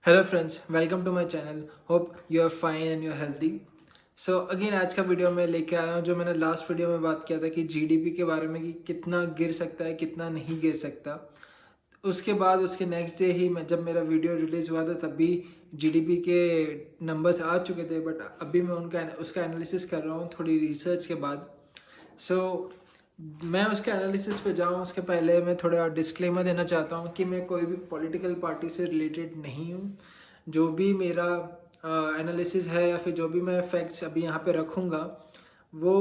Hello friends, welcome to my channel. Hope you are fine and you are healthy. So again आज का video मैं लेके आया हूँ जो मैंने लास्ट वीडियो में बात किया था कि जीडीपी के बारे में कि कितना गिर सकता है कितना नहीं गिर सकता। उसके बाद उसके नेक्स्ट डे ही मैं जब मेरा वीडियो रिलीज़ हुआ था तभी जीडीपी के नंबर्स आ चुके थे, बट अभी मैं उनका उसका एनालिसिस कर रहा हूँ थोड़ी रिसर्च के बाद। सो मैं उसके एनालिसिस पे जाऊँ उसके पहले मैं थोड़ा डिस्क्लेमर देना चाहता हूँ कि मैं कोई भी पॉलिटिकल पार्टी से रिलेटेड नहीं हूँ। जो भी मेरा एनालिसिस है या फिर जो भी मैं फैक्ट्स अभी यहाँ पे रखूँगा वो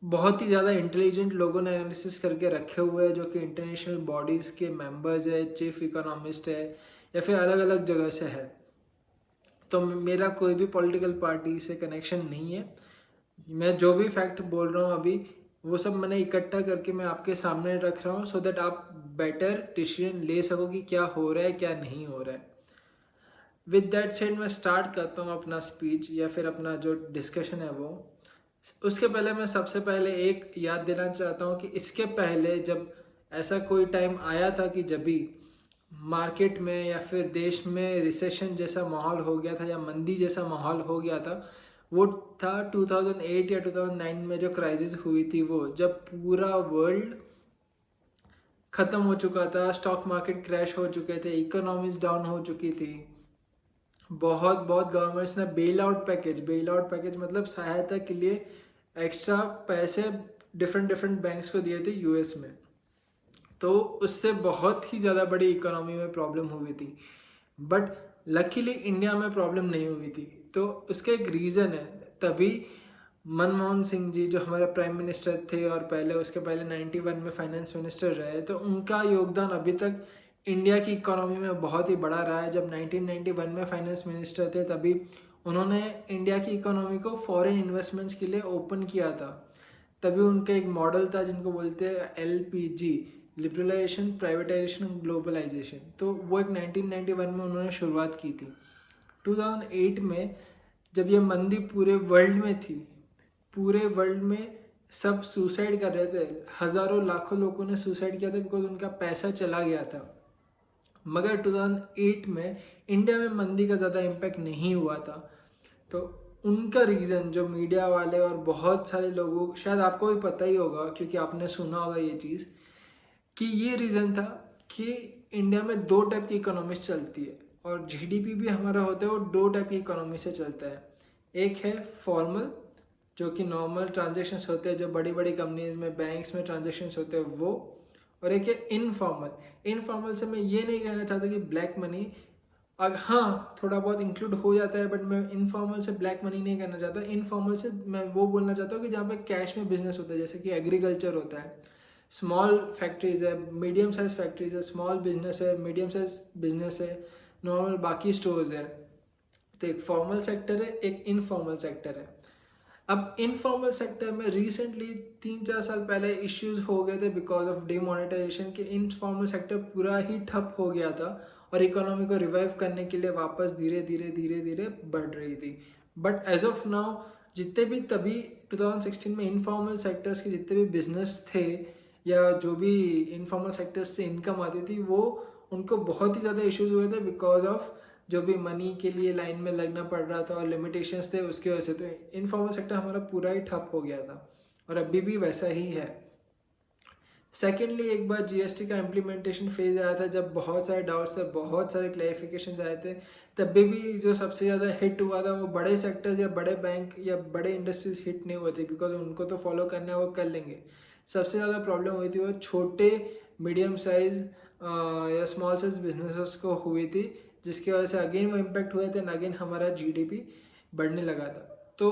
बहुत ही ज़्यादा इंटेलिजेंट लोगों ने एनालिसिस करके रखे हुए हैं, जो कि इंटरनेशनल बॉडीज़ के मेंबर्स है, चीफ इकोनॉमिस्ट है या फिर अलग अलग जगह से है। तो मेरा कोई भी पॉलिटिकल पार्टी से कनेक्शन नहीं है। मैं जो भी फैक्ट बोल रहा हूँ अभी वो सब मैंने इकट्ठा करके मैं आपके सामने रख रहा हूँ सो दैट आप बेटर डिसीजन ले सको कि क्या हो रहा है क्या नहीं हो रहा है। विद दैट सेड मैं स्टार्ट करता हूँ अपना स्पीच या फिर अपना जो डिस्कशन है वो। उसके पहले मैं सबसे पहले एक याद देना चाहता हूँ कि इसके पहले जब ऐसा कोई टाइम आया था कि जब भी मार्केट में या फिर देश में रिसेशन जैसा माहौल हो गया था या मंदी जैसा माहौल हो गया था, वो था 2008 या 2009 में जो क्राइसिस हुई थी, वो जब पूरा वर्ल्ड ख़त्म हो चुका था, स्टॉक मार्केट क्रैश हो चुके थे, इकोनॉमीज डाउन हो चुकी थी। बहुत बहुत गवर्नमेंट्स ने बेल आउट पैकेज मतलब सहायता के लिए एक्स्ट्रा पैसे डिफरेंट डिफरेंट बैंक्स को दिए थे यूएस में। तो उससे बहुत ही ज़्यादा बड़ी इकोनॉमी में प्रॉब्लम हुई थी, बट लकीली इंडिया में प्रॉब्लम नहीं हुई थी। तो उसका एक रीज़न है। तभी मनमोहन सिंह जी जो हमारे प्राइम मिनिस्टर थे और पहले उसके पहले 91 में फाइनेंस मिनिस्टर रहे, तो उनका योगदान अभी तक इंडिया की इकोनॉमी में बहुत ही बड़ा रहा है। जब 1991 में फाइनेंस मिनिस्टर थे तभी उन्होंने इंडिया की इकोनॉमी को फॉरेन इन्वेस्टमेंट्स के लिए ओपन किया था। तभी उनका एक मॉडल था जिनको बोलते हैं एलपीजी, लिबरलाइजेशन प्राइवेटाइजेशन ग्लोबलाइजेशन। तो वो एक 1991 में उन्होंने शुरुआत की थी। 2008 में जब ये मंदी पूरे वर्ल्ड में थी, पूरे वर्ल्ड में सब सुसाइड कर रहे थे, हज़ारों लाखों लोगों ने सुसाइड किया था बिकॉज उनका पैसा चला गया था। मगर 2008 में इंडिया में मंदी का ज़्यादा इम्पैक्ट नहीं हुआ था। तो उनका रीज़न जो मीडिया वाले और बहुत सारे लोगों, शायद आपको भी पता ही होगा क्योंकि आपने सुना होगा ये चीज़, कि ये रीज़न था कि इंडिया में दो टाइप की इकोनॉमी चलती है और जीडीपी भी हमारा होता है वो दो टाइप की इकोनॉमी से चलता है। एक है फॉर्मल, जो कि नॉर्मल ट्रांजेक्शन्स होते हैं जो बड़ी बड़ी कंपनीज में बैंक्स में ट्रांजेक्शन्स होते हैं वो। और एक है इनफॉर्मल। इनफॉर्मल से मैं ये नहीं कहना चाहता कि ब्लैक मनी, हाँ थोड़ा बहुत इंक्लूड हो जाता है, बट मैं इनफॉर्मल से ब्लैक मनी नहीं कहना चाहता। इनफॉर्मल से मैं वो बोलना चाहता हूँ कि जहाँ पे कैश में बिजनेस होता है, जैसे कि एग्रीकल्चर होता है, स्मॉल फैक्ट्रीज है, मीडियम साइज फैक्ट्रीज है, स्मॉल बिजनेस है, मीडियम साइज बिजनेस है, नॉर्मल बाकी स्टोर्स है। तो एक फॉर्मल सेक्टर है, एक इनफॉर्मल सेक्टर है। अब इनफॉर्मल सेक्टर में रिसेंटली 3-4 साल पहले इश्यूज हो गए थे बिकॉज ऑफ डिमोनेटाइजेशन के। इनफॉर्मल सेक्टर पूरा ही ठप हो गया था और इकोनॉमी को रिवाइव करने के लिए वापस धीरे धीरे धीरे धीरे बढ़ रही थी। बट एज ऑफ नाउ जितने भी तभी 2016 में इनफॉर्मल सेक्टर्स के जितने भी बिजनेस थे या जो भी इनफॉर्मल सेक्टर्स से इनकम आती थी, वो उनको बहुत ही ज़्यादा इश्यूज हुए थे बिकॉज ऑफ जो भी मनी के लिए लाइन में लगना पड़ रहा था और लिमिटेशंस थे उसकी वजह से। तो इनफॉर्मल सेक्टर हमारा पूरा ही ठप हो गया था और अभी भी वैसा ही है। सेकेंडली, एक बार जीएसटी का इम्प्लीमेंटेशन फेज आया था जब बहुत सारे डाउट्स थे, बहुत सारे क्लैरिफिकेशन आए थे, तभी भी जो सबसे ज़्यादा हिट हुआ था वो बड़े सेक्टर्स या बड़े बैंक या बड़े इंडस्ट्रीज हिट नहीं हुए थे बिकॉज उनको तो फॉलो करना है वो कर लेंगे। सबसे ज़्यादा प्रॉब्लम हुई थी वो छोटे मीडियम साइज या स्मॉल साइज बिजनेसेस को हुई थी, जिसकी वजह से अगेन वो इम्पेक्ट हुए थे एंड अगेन हमारा जीडीपी बढ़ने लगा था। तो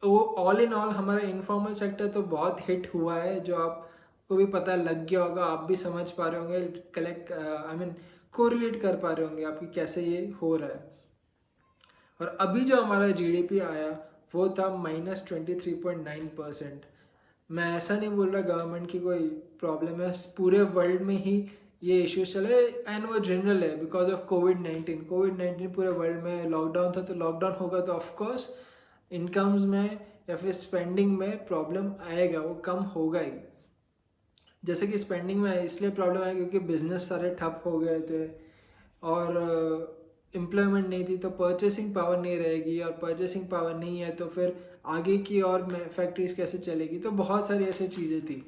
वो ऑल इन ऑल हमारा इनफॉर्मल सेक्टर तो बहुत हिट हुआ है, जो आपको भी पता लग गया होगा, आप भी समझ पा रहे होंगे, कलेक्ट आई मीन कोरिलेट कर पा रहे होंगे आपकी कैसे ये हो रहा है। और अभी जो हमारा जीडीपी आया वो था -23.9%। मैं ऐसा नहीं बोल रहा गवर्नमेंट की कोई प्रॉब्लम है, पूरे वर्ल्ड में ही ये इश्यूज चले एंड वो जनरल है बिकॉज ऑफ कोविड 19 पूरे वर्ल्ड में लॉकडाउन था। तो लॉकडाउन होगा तो ऑफकोर्स इनकम्स में या फिर स्पेंडिंग में प्रॉब्लम आएगा, वो कम होगा ही। जैसे कि स्पेंडिंग में इसलिए प्रॉब्लम आई क्योंकि बिजनेस सारे ठप हो गए थे और एम्प्लॉयमेंट नहीं थी तो परचेसिंग पावर नहीं रहेगी, और परचेसिंग पावर नहीं है तो फिर आगे की और फैक्ट्रीज कैसे चलेगी। तो बहुत सारी ऐसी चीज़ें थी।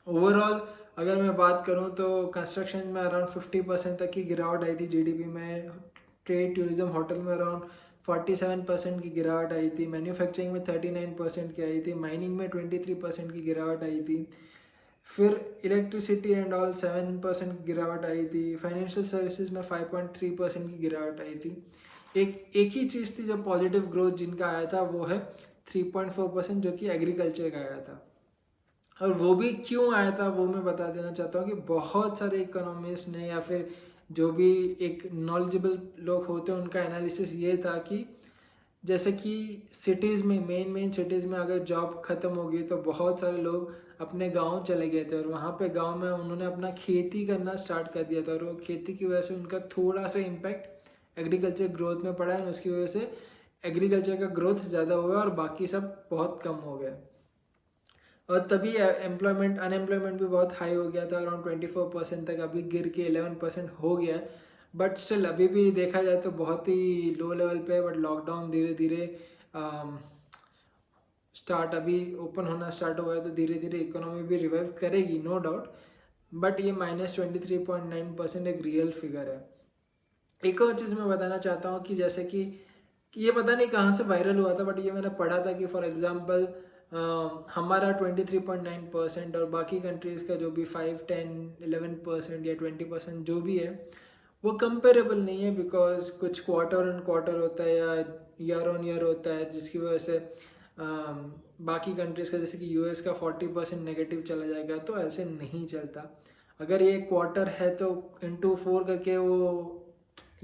ओवरऑल अगर मैं बात करूं तो कंस्ट्रक्शन में अराउंड 50% तक की गिरावट आई थी जीडीपी में। ट्रेड टूरिज्म होटल में अराउंड 47% की गिरावट आई थी। मैन्युफैक्चरिंग में 39% की आई थी। माइनिंग में 23% की गिरावट आई थी। फिर इलेक्ट्रिसिटी एंड ऑल 7% की गिरावट आई थी। फाइनेंशियल सर्विसेज में 5.3% की गिरावट आई थी। एक ही चीज़ थी जो पॉजिटिव ग्रोथ जिनका आया था, वो है 3.4% जो कि एग्रीकल्चर का आया था। और वो भी क्यों आया था वो मैं बता देना चाहता हूँ कि बहुत सारे इकोनॉमिस्ट ने या फिर जो भी एक नॉलेजेबल लोग होते हैं उनका एनालिसिस ये था कि जैसे कि सिटीज़ में मेन सिटीज़ में अगर जॉब ख़त्म हो गई तो बहुत सारे लोग अपने गांव चले गए थे, और वहाँ पे गांव में उन्होंने अपना खेती करना स्टार्ट कर दिया था, और वो खेती की वजह से उनका थोड़ा सा इम्पैक्ट एग्रीकल्चर ग्रोथ में पड़ा है। उसकी वजह से एग्रीकल्चर का ग्रोथ ज़्यादा हुआ और बाकी सब बहुत कम हो गया। और तभी अनएम्प्लॉयमेंट भी बहुत हाई हो गया था, अराउंड 24% तक। अभी गिर के 11% हो गया। बट स्टिल अभी भी देखा जाए तो बहुत ही लो लेवल पे है। बट लॉकडाउन धीरे धीरे स्टार्ट अभी ओपन होना स्टार्ट हुआ है, तो धीरे धीरे इकोनॉमी भी रिवाइव करेगी, नो डाउट। बट ये -23.9% एक रियल फिगर है। एक और चीज़ मैं बताना चाहता हूँ कि जैसे कि ये पता नहीं कहाँ से वायरल हुआ था, बट ये मैंने पढ़ा था कि फॉर एग्जांपल हमारा 23.9% और बाकी कंट्रीज़ का जो भी 5, 10, 11% या 20% जो भी है वो कंपेरेबल नहीं है, बिकॉज कुछ क्वार्टर ऑन क्वार्टर होता है या ईयर ऑन ईयर होता है, जिसकी वजह से बाकी कंट्रीज़ का जैसे कि यूएस का 40% नेगेटिव चला जाएगा। तो ऐसे नहीं चलता। अगर ये क्वार्टर है तो × 4 करके वो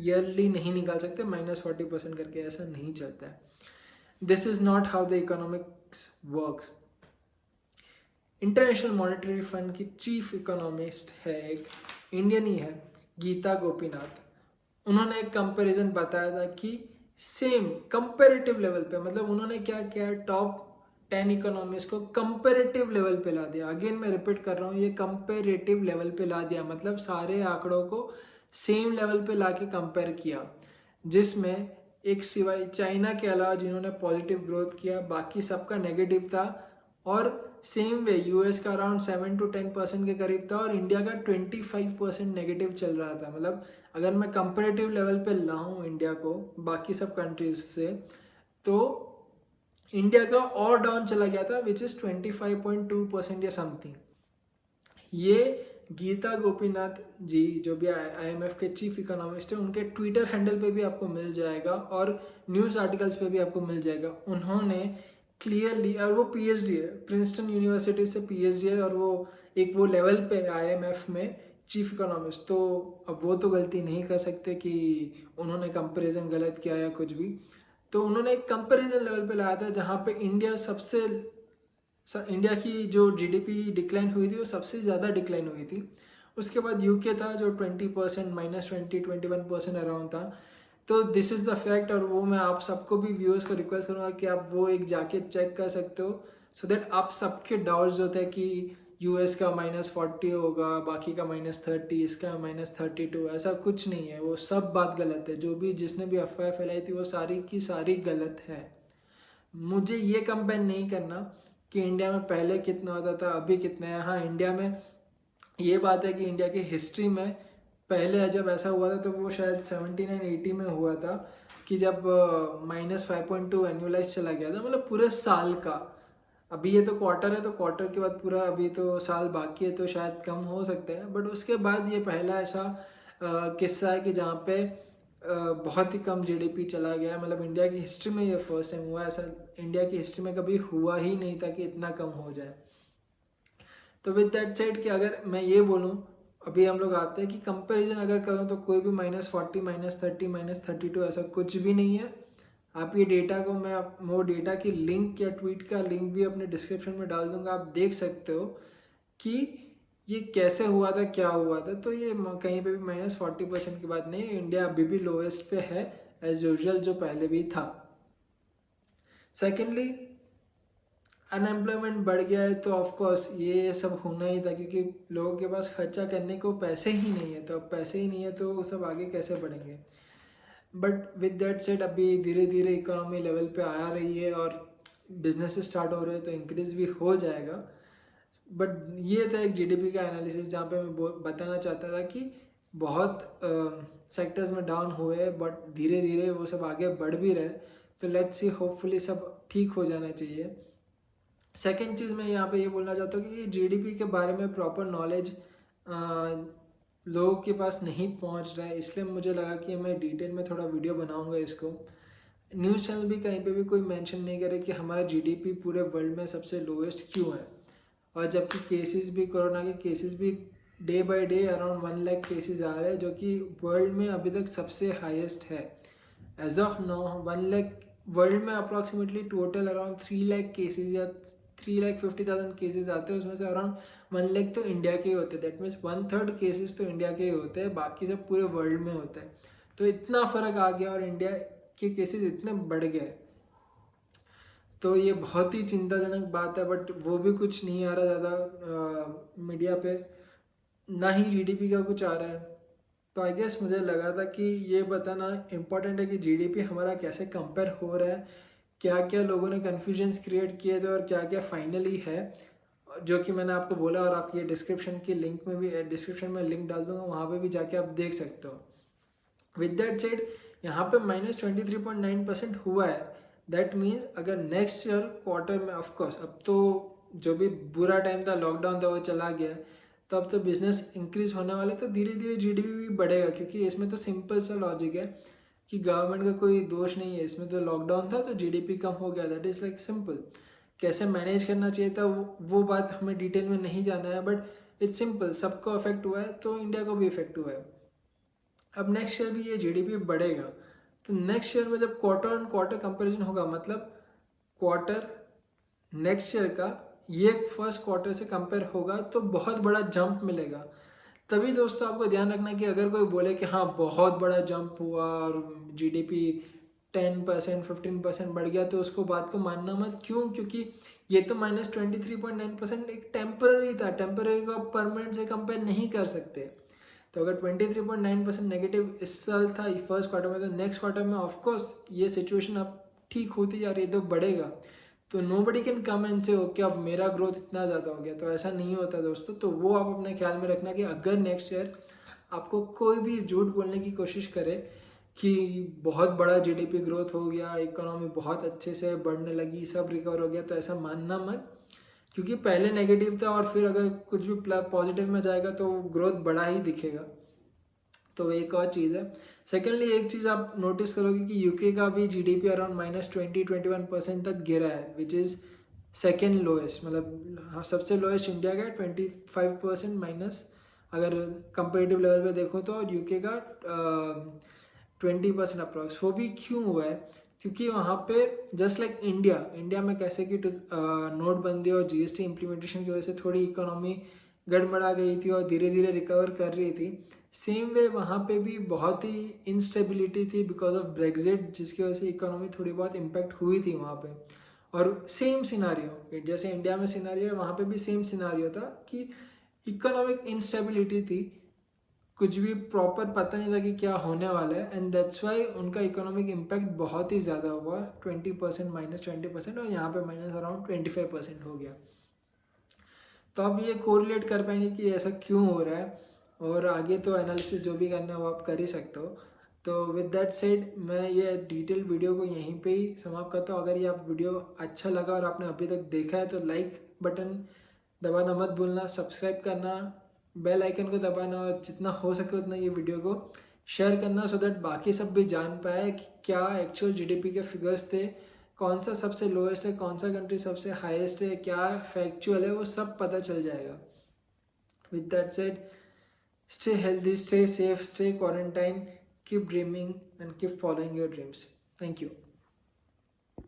ईयरली नहीं निकाल सकते, -40% करके ऐसा नहीं चलता है। This is not how the economics works. International monetary fund की चीफ इकोनॉमिस्ट है, एक इंडियन ही है, गीता गोपीनाथ। उन्होंने एक कंपैरिजन बताया था कि सेम कंपैरेटिव लेवल पे, मतलब उन्होंने क्या किया, टॉप 10 इकोनॉमिस्ट को कंपैरेटिव लेवल पे ला दिया। अगेन मैं रिपीट कर रहा हूँ, ये कंपैरेटिव लेवल पे ला दिया, मतलब सारे आंकड़ों को सेम लेवल पे लाके कंपेयर किया, जिसमें एक सिवाय चाइना के अलावा जिन्होंने पॉजिटिव ग्रोथ किया, बाकी सबका नेगेटिव था। और सेम वे यूएस का अराउंड 7 to 10% के करीब था, और इंडिया का 25% नेगेटिव चल रहा था। मतलब अगर मैं कंपेरेटिव लेवल पे लाऊं इंडिया को बाकी सब कंट्रीज से, तो इंडिया का और डाउन चला गया था, विच इज़ 25.2% या समथिंग। ये गीता गोपीनाथ जी जो भी आईएमएफ के चीफ इकोनॉमिस्ट हैं, उनके ट्विटर हैंडल पे भी आपको मिल जाएगा और न्यूज़ आर्टिकल्स पे भी आपको मिल जाएगा। उन्होंने क्लियरली, और वो पीएचडी है, प्रिंसटन यूनिवर्सिटी से पीएचडी है, और वो एक वो लेवल पे आईएमएफ में चीफ इकोनॉमिस्ट। तो अब वो तो गलती नहीं कर सकते कि उन्होंने कंपैरिजन गलत किया या कुछ भी। तो उन्होंने एक कंपैरिजन लेवल पे लाया था जहाँ पे इंडिया की जो जीडीपी डिक्लाइन हुई थी वो सबसे ज़्यादा डिक्लाइन हुई थी। उसके बाद यूके था जो 20%, -20, 21% अराउंड था। तो दिस इज़ द फैक्ट, और वो मैं आप सबको भी व्यूअर्स को रिक्वेस्ट करूँगा कि आप वो एक जाके चेक कर सकते हो, सो दैट आप सबके डाउट्स होते हैं कि यूएस का -40 होगा, बाकी का -30, इसका -32, ऐसा कुछ नहीं है। वो सब बात गलत है। जो भी जिसने भी अफवाह फैलाई थी वो सारी की सारी गलत है। मुझे ये कंपेयर नहीं करना कि इंडिया में पहले कितना होता था अभी कितना है। हाँ, इंडिया में ये बात है कि इंडिया की हिस्ट्री में पहले जब ऐसा हुआ था तो वो शायद 79-80 में हुआ था, कि जब -5.2 एनुअलाइज चला गया था, मतलब पूरे साल का। अभी ये तो क्वार्टर है, तो क्वार्टर के बाद पूरा अभी तो साल बाकी है, तो शायद कम हो सकता है। बट उसके बाद ये पहला ऐसा किस्सा है कि जहाँ पे बहुत ही कम जीडीपी चला गया। मतलब इंडिया की हिस्ट्री में ये फर्स्ट टाइम हुआ। ऐसा इंडिया की हिस्ट्री में कभी हुआ ही नहीं था कि इतना कम हो जाए। तो विद दैट सेड कि अगर मैं ये बोलूँ, अभी हम लोग आते हैं कि कंपैरिजन अगर करूँ तो कोई भी -40, -30, -32 ऐसा कुछ भी नहीं है। आप ये डेटा को वो डेटा की लिंक या ट्वीट का लिंक भी अपने डिस्क्रिप्शन में डाल दूंगा, आप देख सकते हो कि ये कैसे हुआ था, क्या हुआ था। तो ये कहीं पे भी -40% की बात नहीं है। इंडिया अभी भी लोएस्ट पे है एज यूजल, जो पहले भी था। सेकेंडली, अनएम्प्लॉयमेंट बढ़ गया है तो ऑफकोर्स ये सब होना ही था, क्योंकि लोगों के पास खर्चा करने को पैसे ही नहीं है। तो अब पैसे ही नहीं है तो वो सब आगे कैसे बढ़ेंगे। बट विद दैट सेड अभी धीरे धीरे इकोनॉमी लेवल पे आ रही है और बिजनेस स्टार्ट हो रहे हैं तो इंक्रीज भी हो जाएगा। बट ये था एक जीडीपी का एनालिसिस जहाँ पे मैं बताना चाहता था कि बहुत सेक्टर्स में डाउन हुए बट धीरे धीरे वो सब आगे बढ़ भी रहे। तो लेट्स सी, होपफुली सब ठीक हो जाना चाहिए। सेकेंड चीज़ मैं यहाँ पे ये बोलना चाहता हूँ कि जीडीपी के बारे में प्रॉपर नॉलेज लोगों के पास नहीं पहुँच रहा है, इसलिए मुझे लगा कि मैं डिटेल में थोड़ा वीडियो बनाऊँगा इसको। न्यूज़ चैनल भी कहीं पे भी कोई मेंशन नहीं करे कि हमारा जीडीपी पूरे वर्ल्ड में सबसे लोएस्ट क्यों है, और जबकि केसेस भी, कोरोना के केसेस भी day by day around 1 lakh cases आ रहे हैं, जो कि वर्ल्ड में अभी तक सबसे हाईएस्ट है। As of now 1 lakh world में approximately total around 3 lakh cases या 3,50,000 केसेस आते हैं, उसमें से अराउंड 1 लाख तो इंडिया के ही होते हैं। दैट मीन्स 1/3 केसेस तो इंडिया के ही होते हैं, बाकी सब पूरे वर्ल्ड में होता है। तो इतना फ़र्क आ गया और इंडिया के केसेस इतने बढ़ गए, तो ये बहुत ही चिंताजनक बात है। बट वो भी कुछ नहीं आ रहा ज़्यादा मीडिया पे, ना ही जीडीपी का कुछ आ रहा है। तो आई गेस मुझे लगा था कि ये बताना इम्पोर्टेंट है कि जीडीपी हमारा कैसे कंपेयर हो रहा है, क्या क्या लोगों ने कन्फ्यूजन्स क्रिएट किए थे और क्या क्या फाइनली है, जो कि मैंने आपको बोला। और आप ये डिस्क्रिप्शन की लिंक में भी, डिस्क्रिप्शन में लिंक डाल दूंगा, वहाँ पे भी जाके आप देख सकते हो। विद दैट सेड, यहाँ पे -23.9% हुआ है। दैट मीन्स अगर नेक्स्ट ईयर क्वार्टर में, ऑफकोर्स अब तो जो भी बुरा टाइम था, लॉकडाउन था, वो चला गया, तो अब तो बिजनेस इंक्रीज होने वाला है, तो धीरे धीरे जीडीपी भी बढ़ेगा। क्योंकि इसमें तो सिंपल सा लॉजिक है कि गवर्नमेंट का कोई दोष नहीं है इसमें। तो लॉकडाउन था तो जीडीपी कम हो गया, दैट इज़ लाइक सिंपल। कैसे मैनेज करना चाहिए था वो बात हमें डिटेल में नहीं जाना है, बट इट्स सिंपल, सबको अफेक्ट हुआ है तो इंडिया को भी इफेक्ट हुआ है। अब नेक्स्ट ईयर भी ये जीडीपी बढ़ेगा, तो नेक्स्ट ईयर में जब क्वार्टर ऑन क्वार्टर कंपैरिजन होगा, मतलब क्वार्टर नेक्स्ट ईयर का ये फर्स्ट क्वार्टर से कंपेयर होगा, तो बहुत बड़ा जंप मिलेगा। तभी दोस्तों आपको ध्यान रखना कि अगर कोई बोले कि हाँ बहुत बड़ा जंप हुआ और जीडीपी 10% 15% बढ़ गया, तो उसको बात को मानना मत। क्यों? क्योंकि ये तो -23.9% एक टेम्पररी था, टेम्पररी को आप परमानेंट से कंपेयर नहीं कर सकते। तो अगर 23.9% नेगेटिव इस साल था फर्स्ट क्वार्टर में, तो नेक्स्ट क्वार्टर में ऑफकोर्स ये सिचुएशन अब ठीक होती जा रही है, तो बढ़ेगा। तो nobody can come and say okay अब मेरा ग्रोथ इतना ज़्यादा हो गया, तो ऐसा नहीं होता दोस्तों। तो वो आप अपने ख्याल में रखना कि अगर नेक्स्ट ईयर आपको कोई भी झूठ बोलने की कोशिश करे कि बहुत बड़ा जीडीपी ग्रोथ हो गया, इकोनॉमी बहुत अच्छे से बढ़ने लगी, सब रिकवर हो गया, तो ऐसा मानना मत। क्योंकि पहले नेगेटिव था और फिर अगर कुछ भी पॉजिटिव में जाएगा तो ग्रोथ बड़ा ही दिखेगा। तो एक और चीज़ है। सेकेंडली एक चीज़ आप नोटिस करोगे कि यूके का भी जीडीपी अराउंड -20-21% तक गिरा है, विच इज़ सेकेंड लोएस्ट। मतलब हाँ, सबसे लोएस्ट इंडिया का 25% माइनस, अगर कंपेरेटिव लेवल पे देखो तो, और यूके का 20% अप्रॉक्स। वो भी क्यों हुआ है? क्योंकि वहाँ पे जस्ट लाइक इंडिया में कैसे कि नोटबंदी और जीएसटी इम्प्लीमेंटेशन की वजह से थोड़ी इकोनॉमी गड़बड़ा गई थी और धीरे धीरे रिकवर कर रही थी, सेम वे वहाँ पे भी बहुत ही इंस्टेबिलिटी थी बिकॉज ऑफ ब्रेग्जिट, जिसकी वजह से इकोनॉमी थोड़ी बहुत इम्पैक्ट हुई थी वहाँ पे। और सेम सिनारियो जैसे इंडिया में सिनारियो है, वहाँ पे भी सेम सिनारियो था कि इकोनॉमिक इंस्टेबिलिटी थी, कुछ भी प्रॉपर पता नहीं था कि क्या होने वाला है, एंड दैट्स वाई उनका इकोनॉमिक इम्पैक्ट बहुत ही ज़्यादा हुआ, 20% -20%, और यहाँ पे माइनस अराउंड 25% हो गया। तो आप ये कोरिलेट कर पाएंगे कि ऐसा क्यों हो रहा है, और आगे तो एनालिसिस जो भी करना है वो आप कर ही सकते हो। तो विद दैट सेड, मैं ये डिटेल वीडियो को यहीं पे ही समाप्त करता हूँ। अगर ये आप वीडियो अच्छा लगा और आपने अभी तक देखा है तो लाइक बटन दबाना मत भूलना, सब्सक्राइब करना, बेल आइकन को दबाना, और जितना हो सके उतना ये वीडियो को शेयर करना, सो दैट बाकी सब भी जान पाए कि क्या एक्चुअल जीडीपी के फिगर्स थे, कौन सा सबसे लोएस्ट है, कौन सा कंट्री सबसे हाईएस्ट है, क्या फैक्चुअल है, वो सब पता चल जाएगा। With that said, stay healthy, stay safe, stay quarantine, keep dreaming and keep following your dreams. Thank you.